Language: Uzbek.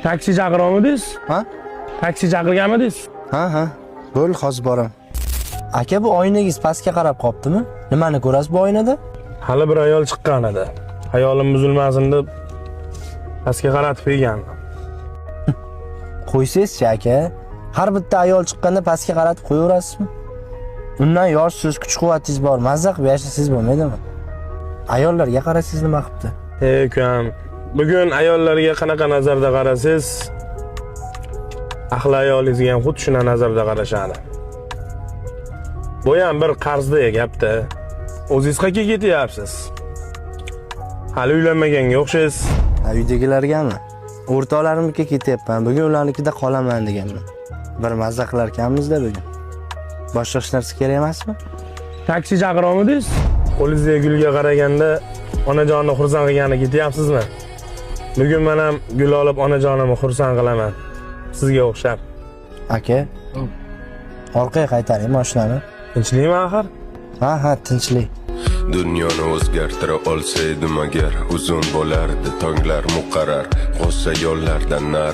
Taksi chaqirganmidingiz? Ha? Taksi chaqirganmidingiz? Ha. Bo'l, hozir boraman. Aka, bu oynangiz pastga qarab qoptimi? Nimani ko'rasiz bu oynada? Hali bir ayol chiqqan edi. Hayolim buzilmasin deb pastga qaratib qo'ygandim. Qo'ysangiz-chi aka. Har bitta ayol chiqqanda pastga qaratib qo'yaverasizmi? Undan yoshsiz, kuch-quvvatingiz bor, mazza qilib yashashingiz bo'lmaydimi? Ayollarga qarasangiz nima qilibdi? Ukam, bugun ayollarga qanaqa nazarda qarasiz, ahli ayolingizga ham xuddi shuna nazarda qarashadi. Bu ham bir qarzdagi gapda. O'zingiz qayerga ketyapsiz? Hali uylanmaganga o'xshaysiz. Uydagilargami? O'rtoqlarimga ketyapman. Bugun ularnikida qolaman deganman. Bir mazza qilar ekanmiz-da bugun. Boshqa hech narsa kerak emasmi? Taksi chaqirganmidingiz? Qo'lingizdagi gulga qaraganda onajonni xursand qilgani ketyapsizmi? Bugun men ham gul olib onajonimni xursand qilaman. Sizga o'xshab. Aka. Orqaga qaytaring mashinani. Tinchlikmi axir? Ha, tinchlik. Dunyoni o'zgartira olsaydim agar uzun bo'lardi tonglar muqarrar g'ossa yo'llardan nar